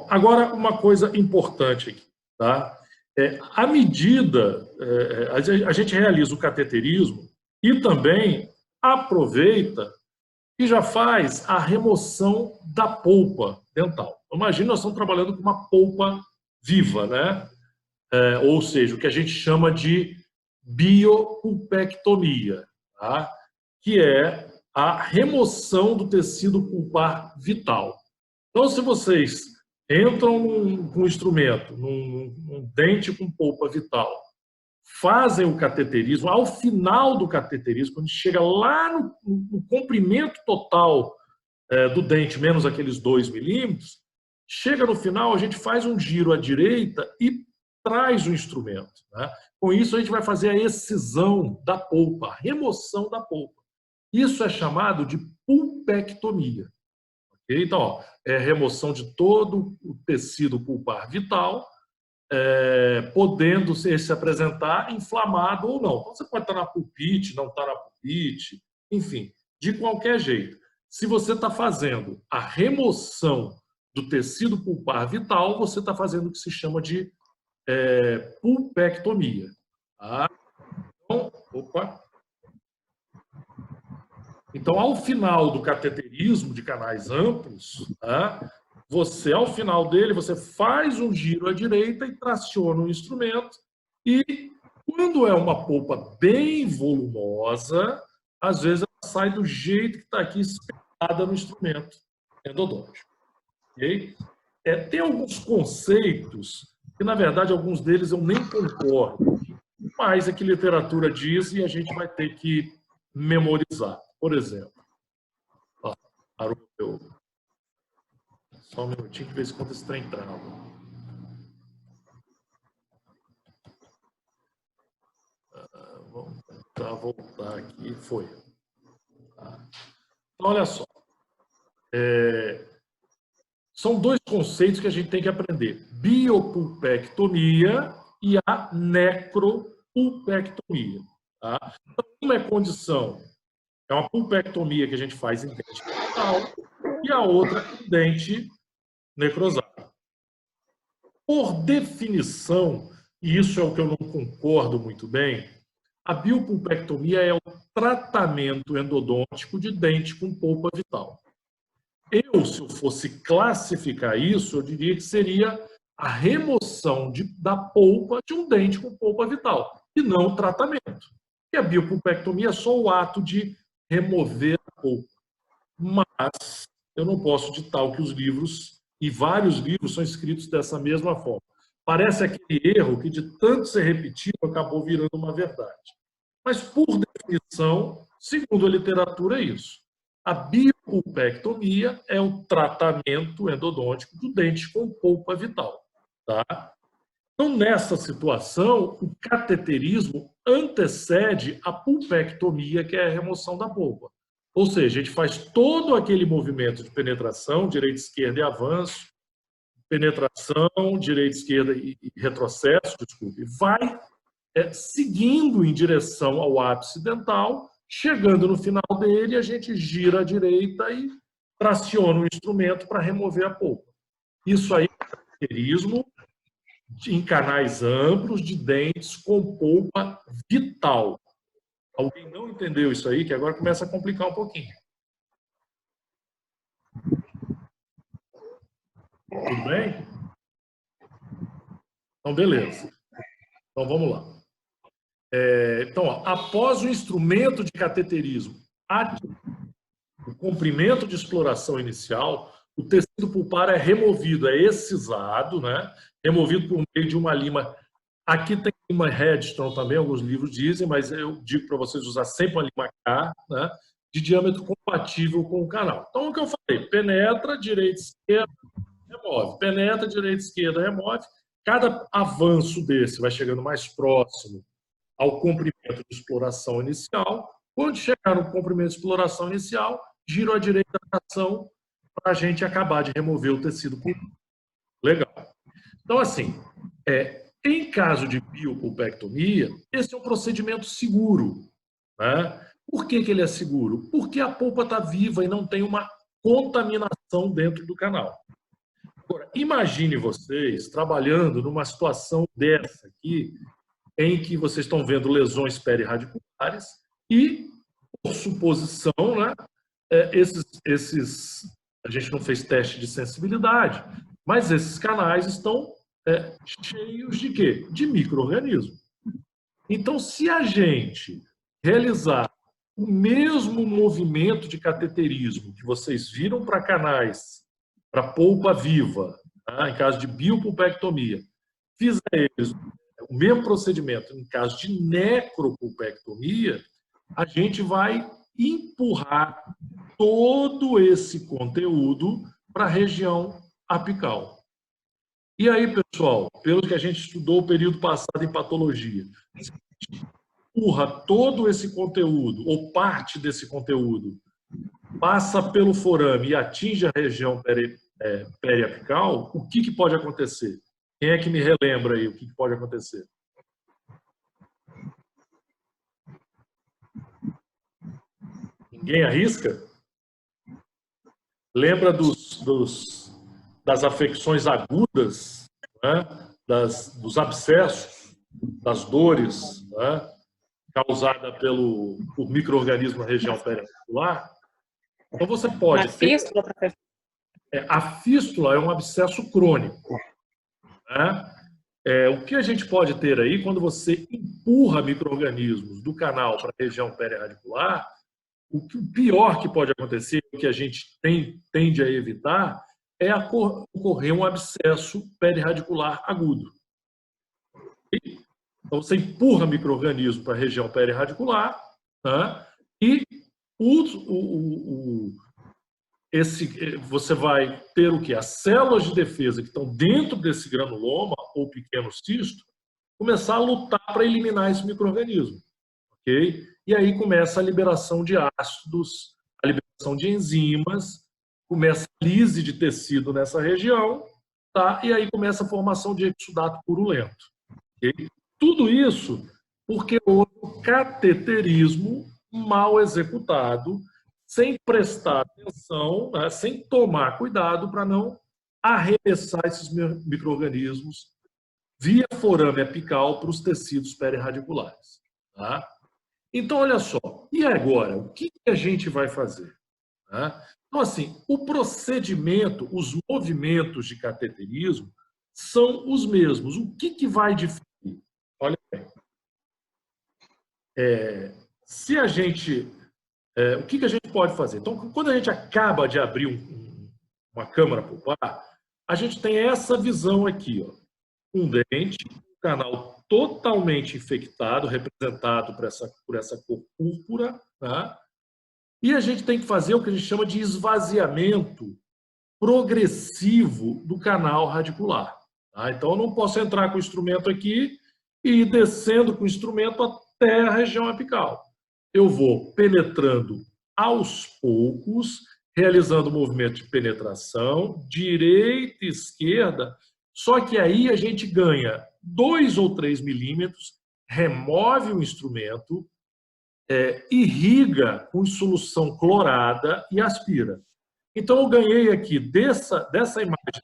Agora, uma coisa importante aqui, tá? À medida, a gente realiza o cateterismo e também aproveita e já faz a remoção da polpa dental. Imagina, nós estamos trabalhando com uma polpa viva, né? Ou seja, o que a gente chama de biopulpectomia, tá? Que é a remoção do tecido pulpar vital. Então, se vocês entram num instrumento, num dente com polpa vital, fazem o cateterismo, ao final do cateterismo, quando chega lá no comprimento total do dente, menos aqueles 2 milímetros, chega no final, a gente faz um giro à direita e traz o instrumento. Né? Com isso, a gente vai fazer a excisão da polpa, a remoção da polpa. Isso é chamado de pulpectomia. Okay? Então, ó, é remoção de todo o tecido pulpar vital, podendo se apresentar inflamado ou não. Então, você pode estar na pulpite, não estar na pulpite, enfim, de qualquer jeito. Se você está fazendo a remoção do tecido pulpar vital, você está fazendo o que se chama de pulpectomia. Tá? Então, ao final do cateterismo de canais amplos, tá? Você, ao final dele, você faz um giro à direita e traciona o instrumento. E quando é uma polpa bem volumosa, às vezes ela sai do jeito que está aqui espetada no instrumento endodôntico. Okay? Tem alguns conceitos que, na verdade, alguns deles eu nem concordo, mas é que literatura diz e a gente vai ter que memorizar. Por exemplo, só um minutinho que ver se conta esse trem trava. Vamos tentar voltar aqui. Foi. Então, olha só. São dois conceitos que a gente tem que aprender: biopulpectomia e a necropulpectomia. Tá? Então, uma é condição, é uma pulpectomia que a gente faz em dente vital e a outra em dente necrosado. Por definição, e isso é o que eu não concordo muito bem, a biopulpectomia é o tratamento endodôntico de dente com polpa vital. Se eu fosse classificar isso, eu diria que seria a remoção da polpa de um dente com polpa vital, e não o tratamento. E a biopulpectomia é só o ato de remover a polpa. Mas eu não posso ditar o que os livros, e vários livros são escritos dessa mesma forma. Parece aquele erro que, de tanto ser repetido, acabou virando uma verdade. Mas, por definição, segundo a literatura, é isso. A biopulpectomia é o tratamento endodôntico do dente com polpa vital. Tá? Então, nessa situação, o cateterismo antecede a pulpectomia, que é a remoção da polpa. Ou seja, a gente faz todo aquele movimento de penetração, direita, esquerda e avanço, penetração, direita, esquerda e retrocesso, desculpe, vai seguindo em direção ao ápice dental, chegando no final dele, a gente gira à direita e traciona o instrumento para remover a polpa. Isso aí é cateterismo em canais amplos de dentes com polpa vital. Alguém não entendeu isso aí, que agora começa a complicar um pouquinho. Tudo bem? Então, beleza. Então, vamos lá. Então, ó, após o instrumento de cateterismo, o comprimento de exploração inicial, o tecido pulpar é removido, é excisado, né? Removido por meio de uma lima. Aqui tem lima Redstone também, alguns livros dizem, mas eu digo para vocês usar sempre uma lima K, né? De diâmetro compatível com o canal. Então, o que eu falei? Penetra, direita, esquerda, remove. Penetra, direita, esquerda, remove. Cada avanço desse vai chegando mais próximo ao comprimento de exploração inicial. Quando chegar no comprimento de exploração inicial, giro à direita da ação para a gente acabar de remover o tecido pulpar. Legal. Então, assim, em caso de biopulpectomia, esse é um procedimento seguro. Né? Por que ele é seguro? Porque a polpa está viva e não tem uma contaminação dentro do canal. Agora, imagine vocês trabalhando numa situação dessa aqui, em que vocês estão vendo lesões perirradiculares e, por suposição, né, a gente não fez teste de sensibilidade, mas esses canais estão cheios de quê? De micro-organismos. Então, se a gente realizar o mesmo movimento de cateterismo que vocês viram para canais, para polpa viva, tá? Em caso de biopulpectomia, fizer eles o mesmo procedimento em caso de necropulpectomia, a gente vai empurrar todo esse conteúdo para a região apical. E aí, pessoal, pelo que a gente estudou o período passado em patologia, se a gente empurra todo esse conteúdo, ou parte desse conteúdo, passa pelo forame e atinge a região periapical, o que pode acontecer? Quem é que me relembra aí o que pode acontecer? Ninguém arrisca? Lembra das afecções agudas, né? Dos abscessos, das dores, né? Causada por micro-organismo na região periarticular? Então você pode ter... fístula, professor? A fístula é um abscesso crônico, né? O que a gente pode ter aí, quando você empurra micro-organismos do canal para a região periarticular, o pior que pode acontecer, o que a gente tende a evitar, é ocorrer um abscesso perirradicular agudo. Então, você empurra micro-organismo para a região perirradicular, né? E você vai ter o quê? As células de defesa que estão dentro desse granuloma ou pequeno cisto começar a lutar para eliminar esse micro-organismo, ok? E aí começa a liberação de ácidos, a liberação de enzimas, começa a lise de tecido nessa região, tá? E aí começa a formação de exudato purulento, ok? Tudo isso porque houve um cateterismo mal executado, sem prestar atenção, né, sem tomar cuidado para não arremessar esses micro-organismos via forame apical para os tecidos perirradiculares. Tá? Então, olha só, e agora? O que a gente vai fazer? Tá? Então, assim, o procedimento, os movimentos de cateterismo são os mesmos. O que vai diferir? Olha bem. Se a gente... o que a gente pode fazer? Então, quando a gente acaba de abrir uma câmara pulpar, a gente tem essa visão aqui, ó. Um dente, um canal totalmente infectado, representado por essa cor púrpura, tá? E a gente tem que fazer o que a gente chama de esvaziamento progressivo do canal radicular. Tá? Então, eu não posso entrar com o instrumento aqui e ir descendo com o instrumento até a região apical. Eu vou penetrando aos poucos, realizando o movimento de penetração, direita e esquerda, só que aí a gente ganha 2 ou 3 milímetros, remove o instrumento, irriga com solução clorada e aspira. Então, eu ganhei aqui, dessa imagem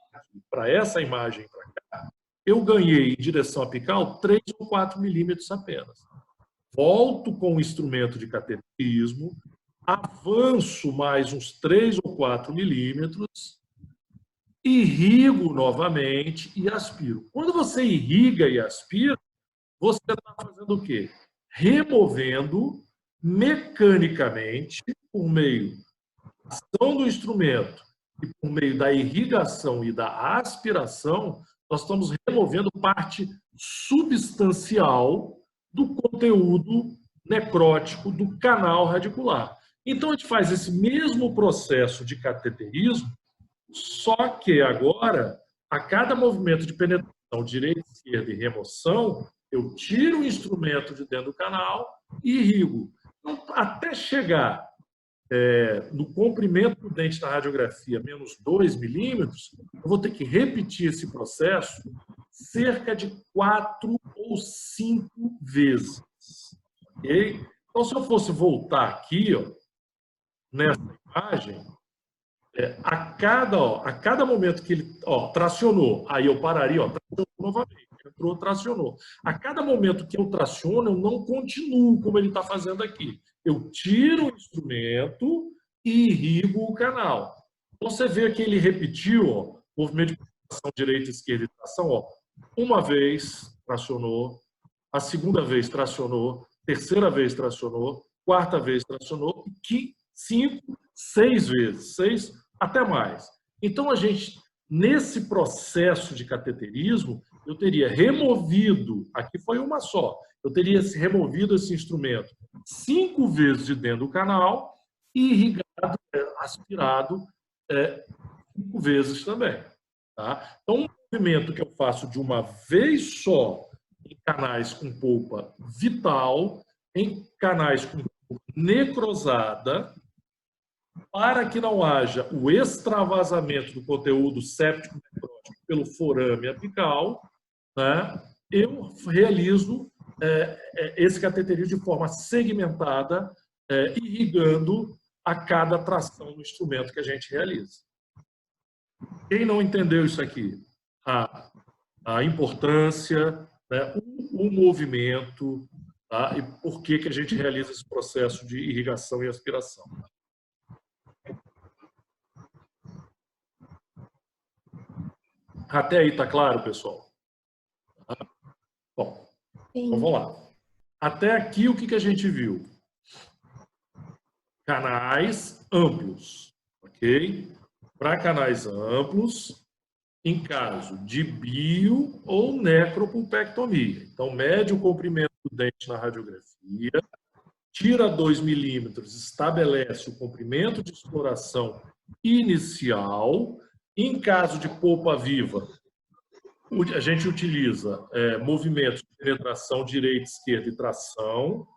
para essa imagem para cá, eu ganhei em direção apical 3 ou 4 milímetros apenas. Volto com o instrumento de cateterismo, avanço mais uns 3 ou 4 milímetros, irrigo novamente e aspiro. Quando você irriga e aspira, você está fazendo o quê? Removendo mecanicamente, por meio da ação do instrumento e por meio da irrigação e da aspiração, nós estamos removendo parte substancial do conteúdo necrótico do canal radicular. Então, a gente faz esse mesmo processo de cateterismo, só que agora, a cada movimento de penetração, direita, esquerda e remoção, eu tiro o instrumento de dentro do canal e irrigo. Então, até chegar no comprimento do dente na radiografia, menos 2 milímetros, eu vou ter que repetir esse processo cerca de 4 ou 5 vezes. Okay? Então, se eu fosse voltar aqui, ó, nessa imagem, a cada momento que ele tracionou, aí eu pararia, tracionou novamente, entrou, tracionou. A cada momento que eu traciono, eu não continuo como ele está fazendo aqui. Eu tiro o instrumento e irrigo o canal. Então, você vê que ele repetiu, movimento de tração direita, esquerda e tração, uma vez tracionou, a segunda vez tracionou, terceira vez tracionou, quarta vez tracionou, e 5, 6 vezes, 6 até mais. Então, a gente, nesse processo de cateterismo, eu teria removido, aqui foi uma só, eu teria removido esse instrumento 5 vezes de dentro do canal e irrigado, aspirado 5 vezes também. Tá? Então, um movimento que eu faço de uma vez só em canais com polpa vital, em canais com polpa necrosada, para que não haja o extravasamento do conteúdo séptico necrótico pelo forame apical, né, eu realizo esse cateterismo de forma segmentada, irrigando a cada tração do instrumento que a gente realiza. Quem não entendeu isso aqui? A importância, né, o movimento, tá? E por que a gente realiza esse processo de irrigação e aspiração. Até aí está claro, pessoal? Bom, então vamos lá. Até aqui o que a gente viu? Canais amplos, ok? Para canais amplos, em caso de bio ou necropulpectomia. Então, mede o comprimento do dente na radiografia, tira 2 milímetros, estabelece o comprimento de exploração inicial. Em caso de polpa viva, a gente utiliza movimentos de penetração direita, esquerda e tração,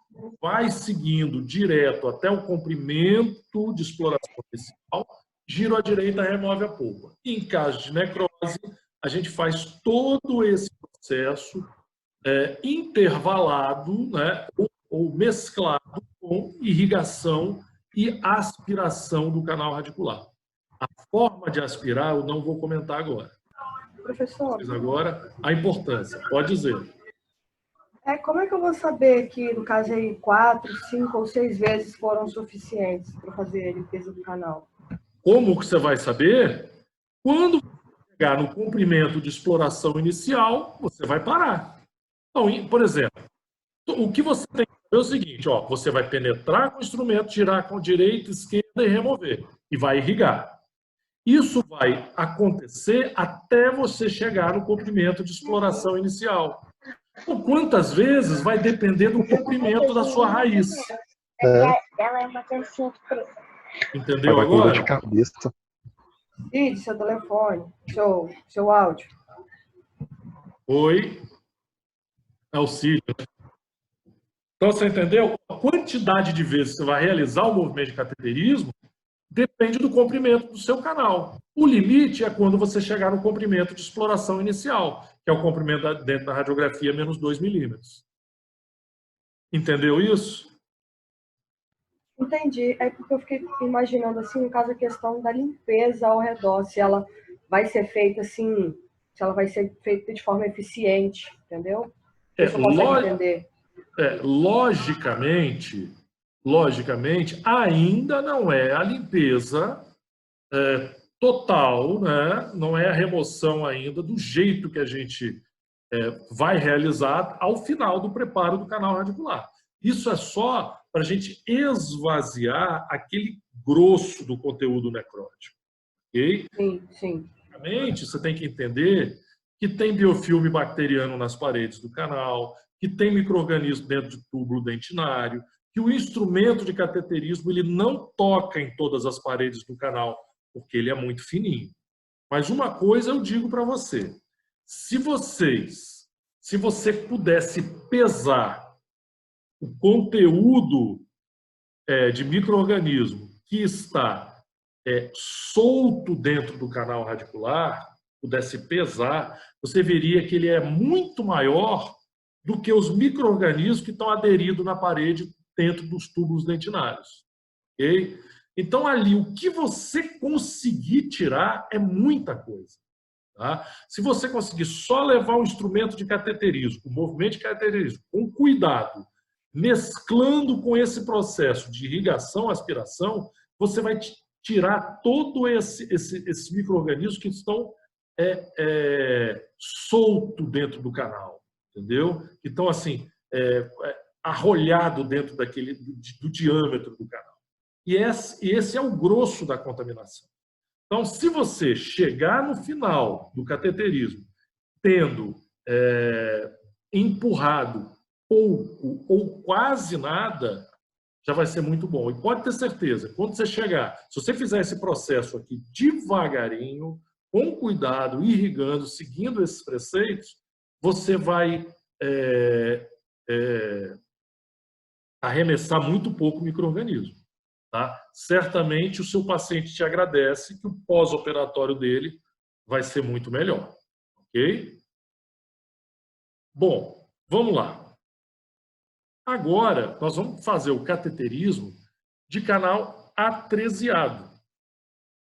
vai seguindo direto até o comprimento de exploração inicial, giro à direita, remove a polpa. Em caso de necrose, a gente faz todo esse processo intervalado, né, ou mesclado com irrigação e aspiração do canal radicular. A forma de aspirar eu não vou comentar agora. Professor, agora a importância, pode dizer. Como é que eu vou saber que, no caso aí, 4, 5 ou 6 vezes foram suficientes para fazer a limpeza do canal? Como que você vai saber? Quando chegar no comprimento de exploração inicial, você vai parar. Então, por exemplo, o que você tem que fazer é o seguinte, você vai penetrar com o instrumento, tirar com a direita, esquerda e remover. E vai irrigar. Isso vai acontecer até você chegar no comprimento de exploração inicial. Então, quantas vezes vai depender do comprimento da sua raiz. Ela é uma dancinha de preto. Entendeu agora? De cabeça. Cid, seu telefone, seu áudio. Oi. É o Cid. Então, você entendeu? A quantidade de vezes que você vai realizar o movimento de cateterismo depende do comprimento do seu canal. O limite é quando você chegar no comprimento de exploração inicial, que é o comprimento dentro da radiografia menos 2 milímetros. Entendeu isso? Entendi. É porque eu fiquei imaginando, assim, no caso, a questão da limpeza ao redor, se ela vai ser feita assim, se ela vai ser feita de forma eficiente, entendeu? Você consegue entender? Logicamente, ainda não é a limpeza total, né? Não é a remoção ainda do jeito que a gente vai realizar ao final do preparo do canal radicular. Isso é só para a gente esvaziar aquele grosso do conteúdo necrótico. Ok? Sim. Basicamente, você tem que entender que tem biofilme bacteriano nas paredes do canal, que tem micro-organismo dentro de túbulo dentinário, que o instrumento de cateterismo ele não toca em todas as paredes do canal, porque ele é muito fininho. Mas uma coisa eu digo para você, se você pudesse pesar o conteúdo de micro-organismo que está solto dentro do canal radicular, pudesse pesar, você veria que ele é muito maior do que os micro-organismos que estão aderidos na parede dentro dos túbulos dentinários. Okay? Então, ali, o que você conseguir tirar é muita coisa. Tá? Se você conseguir só levar um instrumento de cateterismo, o movimento de cateterismo, com cuidado, mesclando com esse processo de irrigação, aspiração, você vai tirar todo esses micro-organismos que estão solto dentro do canal, entendeu? Que estão assim, arrolhado dentro do diâmetro do canal. E esse é o grosso da contaminação. Então, se você chegar no final do cateterismo tendo empurrado pouco ou quase nada, já vai ser muito bom. E pode ter certeza, quando você chegar, se você fizer esse processo aqui devagarinho, com cuidado, irrigando, seguindo esses preceitos, você vai arremessar muito pouco micro-organismo. Tá? Certamente o seu paciente te agradece, que o pós-operatório dele vai ser muito melhor. Ok? Bom, vamos lá. Agora, nós vamos fazer o cateterismo de canal atresiado.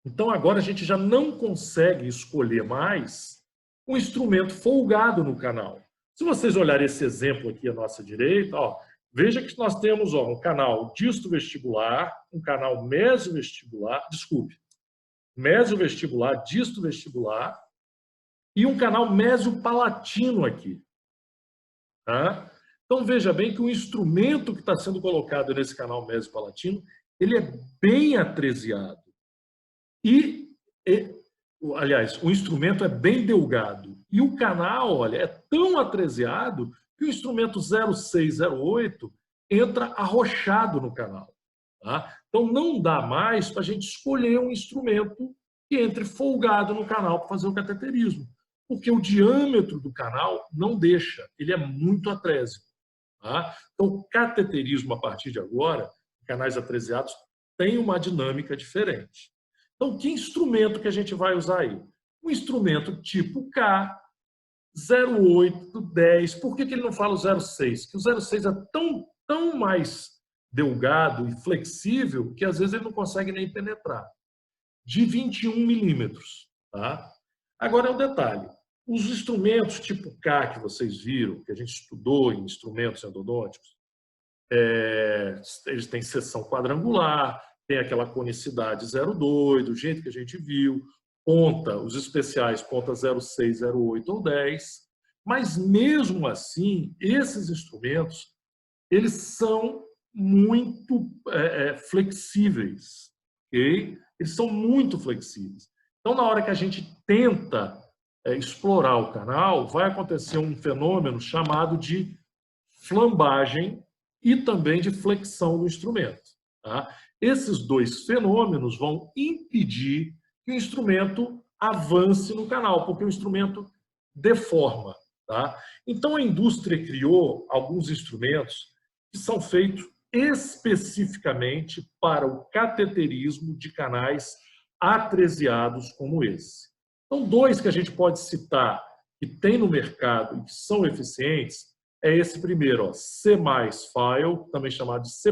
Então, agora a gente já não consegue escolher mais um instrumento folgado no canal. Se vocês olharem esse exemplo aqui à nossa direita, ó, veja que nós temos um canal disto-vestibular, um canal mesovestibular, mesovestibular, disto-vestibular e um canal mesopalatino aqui. Tá? Então, veja bem que o instrumento que está sendo colocado nesse canal mesopalatino, ele é bem atresiado. Aliás, o instrumento é bem delgado. E o canal, olha, é tão atresiado que o instrumento 0608 entra arrochado no canal. Tá? Então, não dá mais para a gente escolher um instrumento que entre folgado no canal para fazer o cateterismo. Porque o diâmetro do canal não deixa, ele é muito atrésico. Tá? Então, o cateterismo, a partir de agora, canais atresiados, tem uma dinâmica diferente. Então, que instrumento que a gente vai usar aí? Um instrumento tipo K, 08, 10. Por que ele não fala o 06? Porque o 06 é tão mais delgado e flexível que às vezes ele não consegue nem penetrar. De 21 milímetros. Tá? Agora é um detalhe. Os instrumentos tipo K que vocês viram, que a gente estudou em instrumentos endodônticos, eles têm seção quadrangular, tem aquela conicidade 0,2, do jeito que a gente viu, ponta, os especiais ponta 06, 08 ou 10, mas mesmo assim, esses instrumentos, eles são muito flexíveis, ok? Eles são muito flexíveis. Então, na hora que a gente tenta explorar o canal, vai acontecer um fenômeno chamado de flambagem e também de flexão do instrumento. Tá? Esses dois fenômenos vão impedir que o instrumento avance no canal, porque o instrumento deforma. Tá? Então, a indústria criou alguns instrumentos que são feitos especificamente para o cateterismo de canais atresiados como esse. Então, dois que a gente pode citar que tem no mercado e que são eficientes é esse primeiro, ó, C+File, também chamado de C+,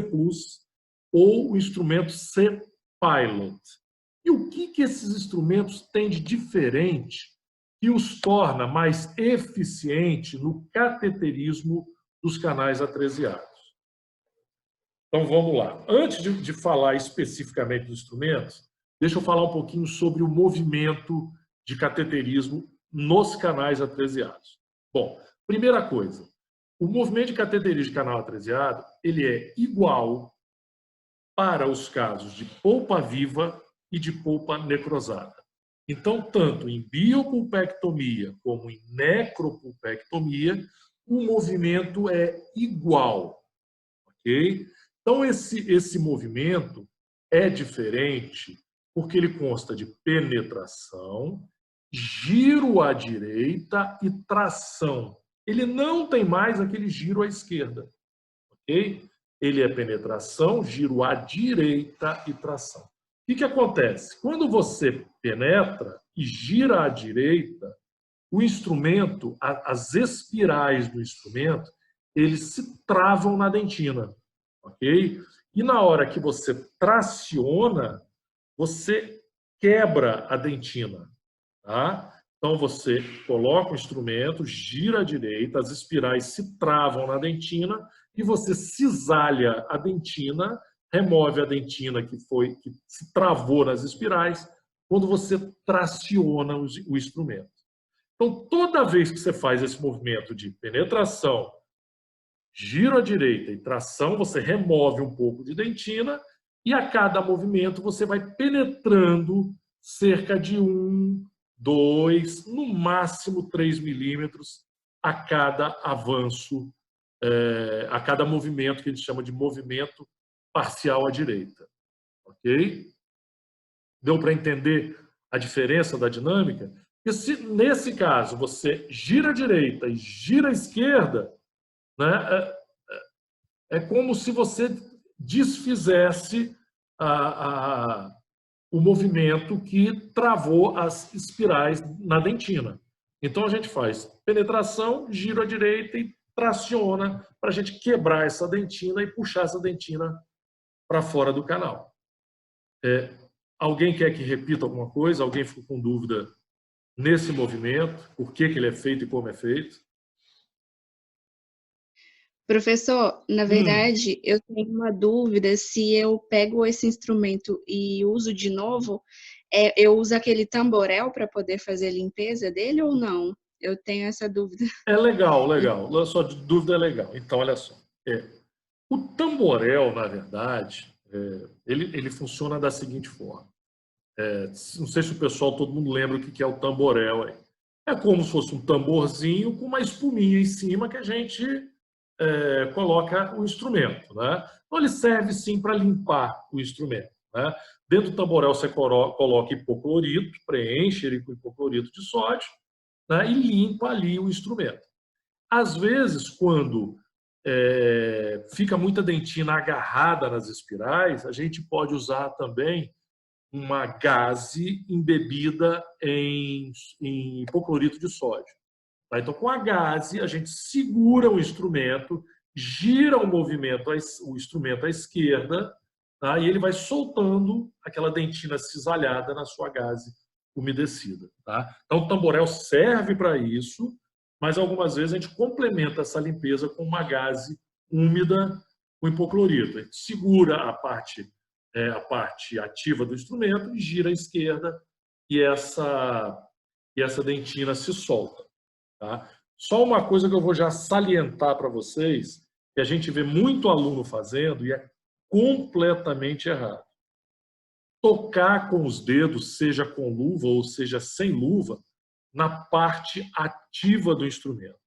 ou o instrumento C-Pilot. E o que esses instrumentos têm de diferente que os torna mais eficientes no cateterismo dos canais atresiados? Então, vamos lá. Antes de falar especificamente dos instrumentos, deixa eu falar um pouquinho sobre o movimento de cateterismo nos canais atresiados. Bom, primeira coisa, o movimento de cateterismo de canal atresiado, ele é igual para os casos de polpa viva e de polpa necrosada. Então, tanto em biopulpectomia como em necropulpectomia, o movimento é igual, ok? Então, esse movimento é diferente porque ele consta de penetração, giro à direita e tração. Ele não tem mais aquele giro à esquerda, ok? Ele é penetração, giro à direita e tração. O que acontece? Quando você penetra e gira à direita, o instrumento, as espirais do instrumento, eles se travam na dentina, ok? E na hora que você traciona, você quebra a dentina. Tá? Então, você coloca o instrumento, gira à direita, as espirais se travam na dentina e você cisalha a dentina, remove a dentina que se travou nas espirais, quando você traciona o instrumento. Então, toda vez que você faz esse movimento de penetração, giro à direita e tração, você remove um pouco de dentina e a cada movimento você vai penetrando cerca de 1, 2, no máximo 3 milímetros a cada avanço, a cada movimento que a gente chama de movimento parcial à direita. Ok? Deu para entender a diferença da dinâmica? Porque se, nesse caso, você gira à direita e gira à esquerda, né, é como se você desfizesse o movimento que travou as espirais na dentina. Então, a gente faz penetração, giro à direita e traciona para a gente quebrar essa dentina e puxar essa dentina para fora do canal. Alguém quer que repita alguma coisa? Alguém ficou com dúvida nesse movimento? Por que ele é feito e como é feito? Professor, na verdade, eu tenho uma dúvida se eu pego esse instrumento e uso de novo, eu uso aquele tamborel para poder fazer a limpeza dele ou não? Eu tenho essa dúvida. É legal, legal. A sua dúvida é legal. Então, olha só. O tamborel, na verdade, ele funciona da seguinte forma. Não sei se o pessoal, todo mundo lembra o que é o tamborel aí. É como se fosse um tamborzinho com uma espuminha em cima que a gente coloca o instrumento, né? Então, ele serve, sim, para limpar o instrumento, né? Dentro do tamborel, você coloca hipoclorito, preenche ele com hipoclorito de sódio, né? E limpa ali o instrumento. Às vezes, quando fica muita dentina agarrada nas espirais, a gente pode usar também uma gaze embebida em hipoclorito de sódio. Tá? Então, com a gaze, a gente segura o instrumento, gira o instrumento à esquerda, tá? E ele vai soltando aquela dentina cisalhada na sua gaze umedecida. Tá? Então, o tamborel serve para isso, mas algumas vezes a gente complementa essa limpeza com uma gaze úmida com hipoclorito. A gente segura a parte ativa do instrumento e gira à esquerda e essa dentina se solta. Tá? Só uma coisa que eu vou já salientar para vocês, que a gente vê muito aluno fazendo e é completamente errado. Tocar com os dedos, seja com luva ou seja sem luva, na parte ativa do instrumento.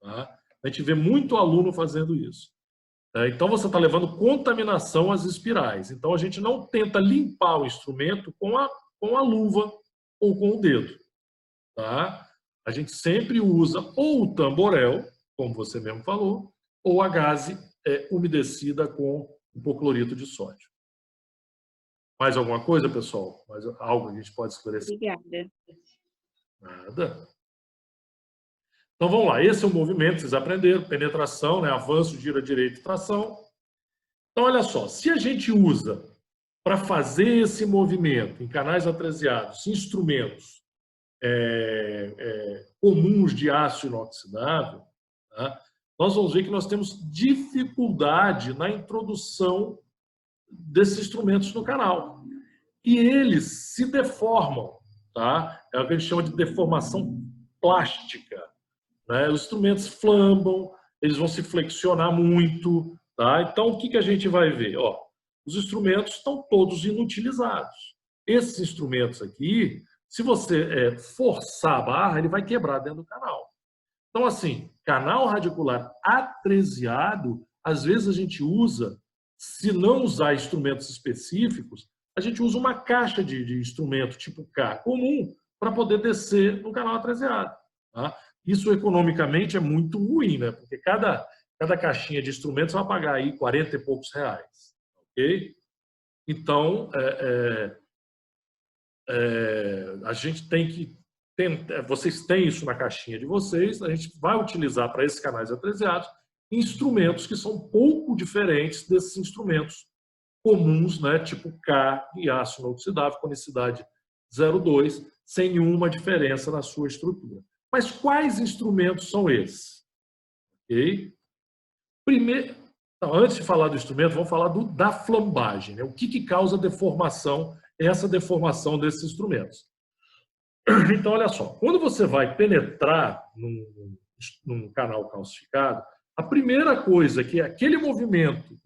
Tá? A gente vê muito aluno fazendo isso. Então, você está levando contaminação às espirais. Então, a gente não tenta limpar o instrumento com a luva ou com o dedo. Tá? A gente sempre usa ou o tamborel, como você mesmo falou, ou a gaze umedecida com hipoclorito de sódio. Mais alguma coisa, pessoal? Mais algo que a gente pode esclarecer? Obrigada. Nada. Então, vamos lá. Esse é o movimento, vocês aprenderam. Penetração, né? Avanço, giro à direita e tração. Então, olha só. Se a gente usa para fazer esse movimento em canais atresiados, instrumentos comuns de aço inoxidável, tá? Nós vamos ver que nós temos dificuldade na introdução desses instrumentos no canal. E eles se deformam. Tá? É o que a gente chama de deformação plástica. Né? Os instrumentos flambam, eles vão se flexionar muito. Tá? Então, o que a gente vai ver? Ó, os instrumentos estão todos inutilizados. Esses instrumentos aqui, se você forçar a barra, ele vai quebrar dentro do canal. Então, assim, canal radicular atresiado, às vezes a gente usa, se não usar instrumentos específicos, a gente usa uma caixa de instrumento tipo K comum para poder descer no canal atresiado. Tá? Isso economicamente é muito ruim, né? Porque cada caixinha de instrumentos vai pagar aí 40 e poucos reais. Ok? Então, a gente tem que vocês têm isso na caixinha de vocês, a gente vai utilizar para esses canais atresiados instrumentos que são um pouco diferentes desses instrumentos comuns, né, tipo K e aço inoxidável, conicidade 0,2, sem nenhuma diferença na sua estrutura. Mas quais instrumentos são esses? Okay? Primeiro, então, antes de falar do instrumento, vamos falar da flambagem. Né? O que causa deformação, essa deformação desses instrumentos? Então, olha só, quando você vai penetrar num canal calcificado, a primeira coisa que é aquele movimento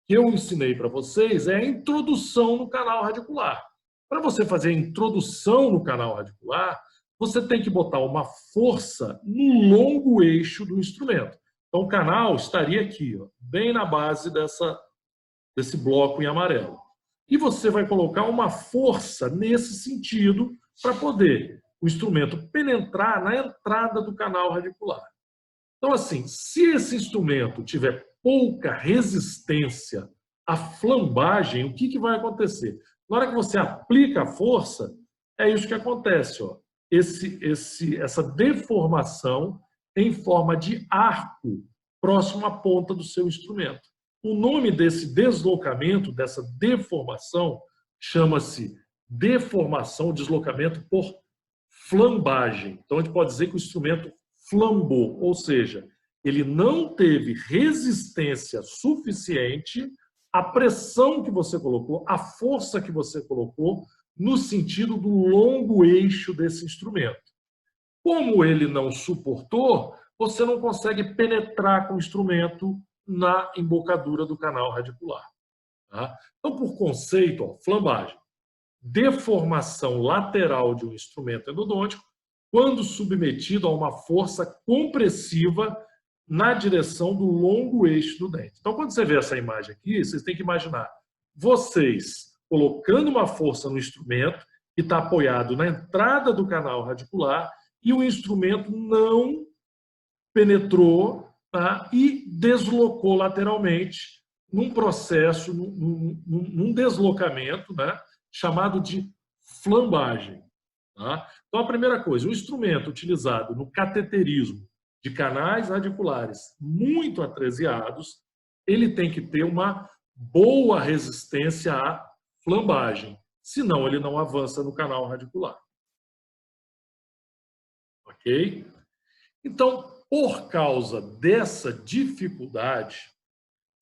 que eu ensinei para vocês é a introdução no canal radicular. Para você fazer a introdução no canal radicular, você tem que botar uma força no longo eixo do instrumento. Então, o canal estaria aqui, ó, bem na base desse bloco em amarelo. E você vai colocar uma força nesse sentido para poder o instrumento penetrar na entrada do canal radicular. Então, assim, se esse instrumento tiver pouca resistência à flambagem, o que vai acontecer? Na hora que você aplica a força, é isso que acontece, ó. Essa deformação em forma de arco próximo à ponta do seu instrumento. O nome desse deslocamento, dessa deformação, chama-se deformação, deslocamento por flambagem. Então, a gente pode dizer que o instrumento flambou, ou seja, ele não teve resistência suficiente à pressão que você colocou, à força que você colocou, no sentido do longo eixo desse instrumento. Como ele não suportou, você não consegue penetrar com o instrumento na embocadura do canal radicular. Tá? Então, por conceito, ó, flambagem, deformação lateral de um instrumento endodôntico quando submetido a uma força compressiva na direção do longo eixo do dente. Então, quando você vê essa imagem aqui, vocês têm que imaginar vocês colocando uma força no instrumento que está apoiado na entrada do canal radicular e o instrumento não penetrou, tá, e deslocou lateralmente num processo, num deslocamento, né, chamado de flambagem. Tá? Então, a primeira coisa, o instrumento utilizado no cateterismo de canais radiculares muito atresiados, ele tem que ter uma boa resistência à flambagem, senão ele não avança no canal radicular. Ok? Então, por causa dessa dificuldade,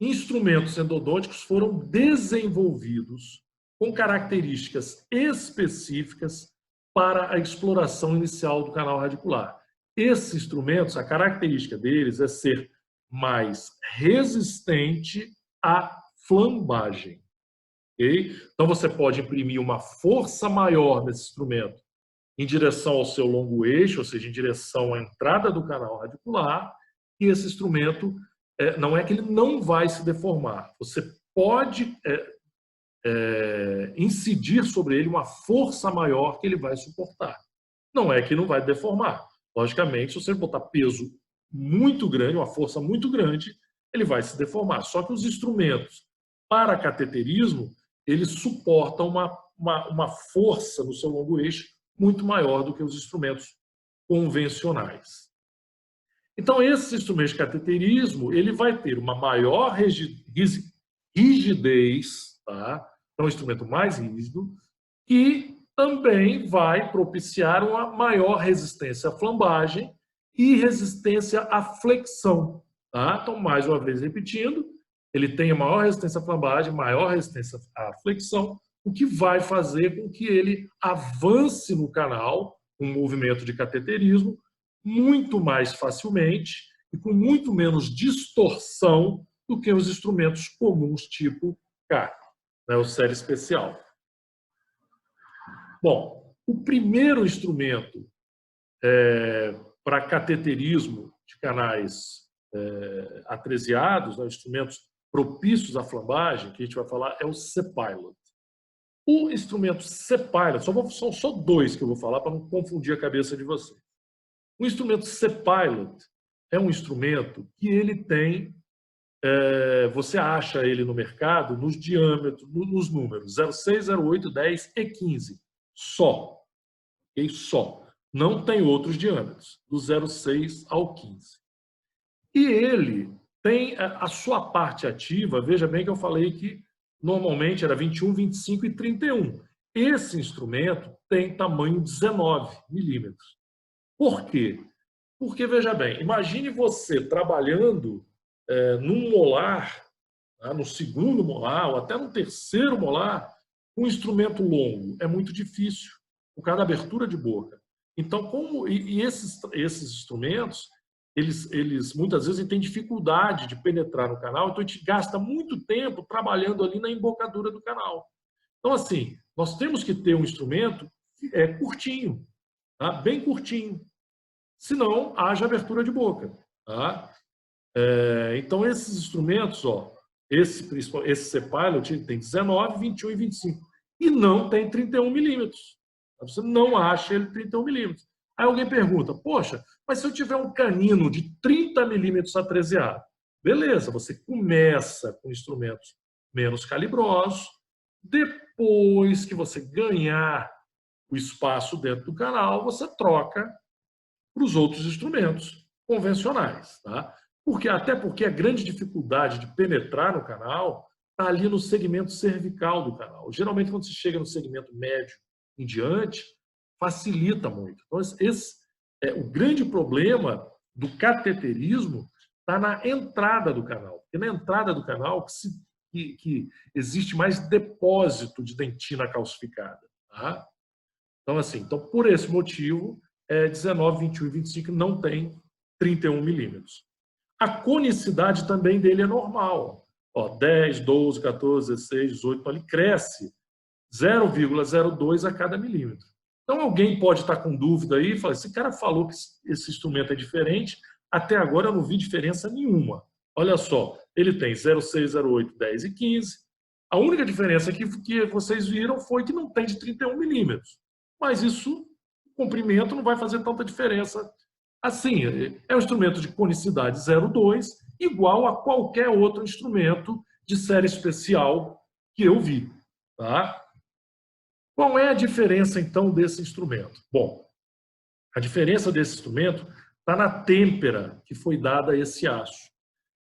instrumentos endodônticos foram desenvolvidos com características específicas para a exploração inicial do canal radicular. Esses instrumentos, a característica deles é ser mais resistente à flambagem. Okay? Então, você pode imprimir uma força maior nesse instrumento em direção ao seu longo eixo, ou seja, em direção à entrada do canal radicular, e esse instrumento, não é que ele não vai se deformar, você pode incidir sobre ele uma força maior que ele vai suportar. Não é que não vai deformar. Logicamente, se você botar peso muito grande, uma força muito grande, ele vai se deformar. Só que os instrumentos para cateterismo, eles suportam uma força no seu longo eixo muito maior do que os instrumentos convencionais. Então, esse instrumento de cateterismo, ele vai ter uma maior rigidez, tá? É um instrumento mais rígido, e também vai propiciar uma maior resistência à flambagem e resistência à flexão. Tá? Então, mais uma vez repetindo, ele tem a maior resistência à flambagem, maior resistência à flexão, o que vai fazer com que ele avance no canal, um movimento de cateterismo, muito mais facilmente e com muito menos distorção do que os instrumentos comuns tipo K, né, o série especial. Bom, o primeiro instrumento para cateterismo de canais atresiados, né, instrumentos propícios à flambagem, que a gente vai falar, é o C-Pilot. O instrumento C-Pilot, são só dois que eu vou falar para não confundir a cabeça de vocês. O instrumento C-Pilot é um instrumento que ele tem, você acha ele no mercado nos diâmetros, nos números 0,6, 0,8, 10 e 15. Só. Okay? Só. Não tem outros diâmetros, do 0,6 ao 15. E ele tem a sua parte ativa, veja bem que eu falei que normalmente era 21, 25 e 31. Esse instrumento tem tamanho 19 milímetros. Por quê? Porque, veja bem, imagine você trabalhando num molar, tá? No segundo molar, ou até no terceiro molar, um instrumento longo. É muito difícil, por causa da abertura de boca. Então, esses instrumentos, eles muitas vezes têm dificuldade de penetrar no canal, então a gente gasta muito tempo trabalhando ali na embocadura do canal. Então, assim, nós temos que ter um instrumento curtinho, tá? Bem curtinho, senão haja abertura de boca. Tá? Então, esses instrumentos, ó, esse C-Pilot tem 19, 21 e 25, e não tem 31 milímetros. Você não acha ele 31 milímetros. Aí alguém pergunta, poxa, mas se eu tiver um canino de 30 milímetros A13A, beleza, você começa com instrumentos menos calibrosos, depois que você ganhar o espaço dentro do canal, você troca para os outros instrumentos convencionais. Tá? Até porque a grande dificuldade de penetrar no canal está ali no segmento cervical do canal. Geralmente, quando se chega no segmento médio em diante, facilita muito. Então, o grande problema do cateterismo está na entrada do canal. Porque na entrada do canal que existe mais depósito de dentina calcificada. Tá? Então, assim, por esse motivo, 19, 21 e 25 não tem 31 milímetros. A conicidade também dele é normal. Ó, 10, 12, 14, 16, 18, então ele cresce 0,02 a cada milímetro. Então alguém pode estar com dúvida aí e falar, esse cara falou que esse instrumento é diferente, até agora eu não vi diferença nenhuma. Olha só, ele tem 0,6, 0,8, 10 e 15. A única diferença que vocês viram foi que não tem de 31 milímetros. Mas isso, o comprimento não vai fazer tanta diferença. Assim, é um instrumento de conicidade 0,2, igual a qualquer outro instrumento de série especial que eu vi. Tá? Qual é a diferença, então, desse instrumento? Bom, a diferença desse instrumento está na têmpera que foi dada a esse aço.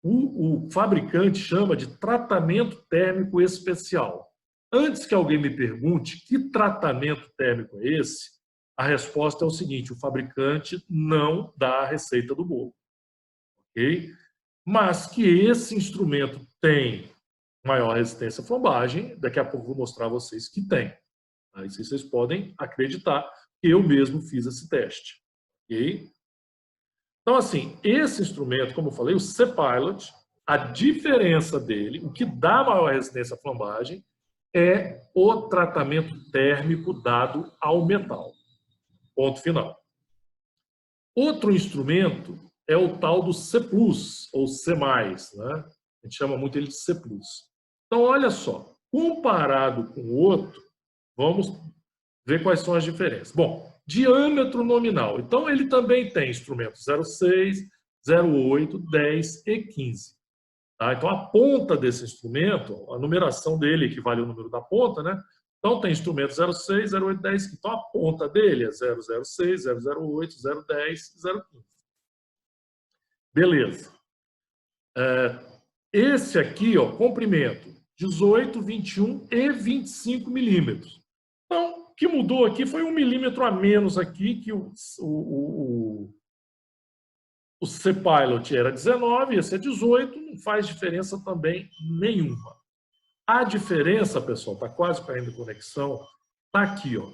O fabricante chama de tratamento térmico especial. Antes que alguém me pergunte que tratamento térmico é esse, a resposta é o seguinte, o fabricante não dá a receita do bolo. Ok? Mas que esse instrumento tem maior resistência à flombagem, daqui a pouco eu vou mostrar a vocês que tem. Aí vocês podem acreditar que eu mesmo fiz esse teste. Ok? Então, assim, esse instrumento, como eu falei, o C-Pilot, a diferença dele, o que dá maior resistência à flombagem, é o tratamento térmico dado ao metal. Ponto final. Outro instrumento é o tal do C+, ou C+, né? A gente chama muito ele de C+. Então, olha só, comparado com o outro, vamos ver quais são as diferenças. Bom, diâmetro nominal. Então, ele também tem instrumentos 0,6, 0,8, 10 e 15. Tá? Então, a ponta desse instrumento, a numeração dele equivale ao número da ponta, né? Então, tem instrumento 0,6, 0,8, 10. Então, a ponta dele é 0,06, 0,08, 0,10 e 0,15. Beleza. Esse aqui, ó, comprimento, 18, 21 e 25 milímetros. Então, o que mudou aqui foi 1 milímetro a menos aqui, que o C-Pilot era 19, esse é 18, não faz diferença também nenhuma. A diferença, pessoal, está quase caindo a conexão, está aqui, ó.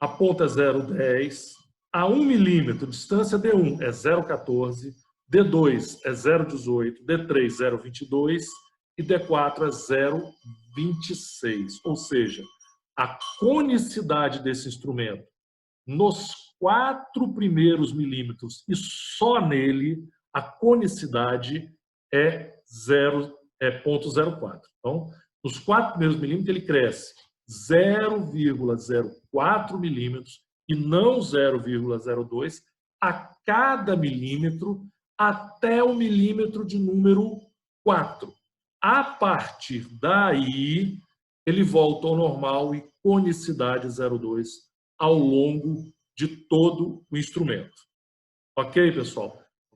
A ponta é 0,10, a 1 milímetro, distância D1 é 0,14, D2 é 0,18, D3 0,22 e D4 é 0,26. Ou seja, a conicidade desse instrumento nos 4 primeiros milímetros e só nele, a conicidade é 0,04. Então, nos 4 primeiros milímetros ele cresce 0,04 milímetros e não 0,02 a cada milímetro até o milímetro de número 4. A partir daí, ele volta ao normal e conicidade 0,2 ao longo de todo o instrumento. Ok, pessoal?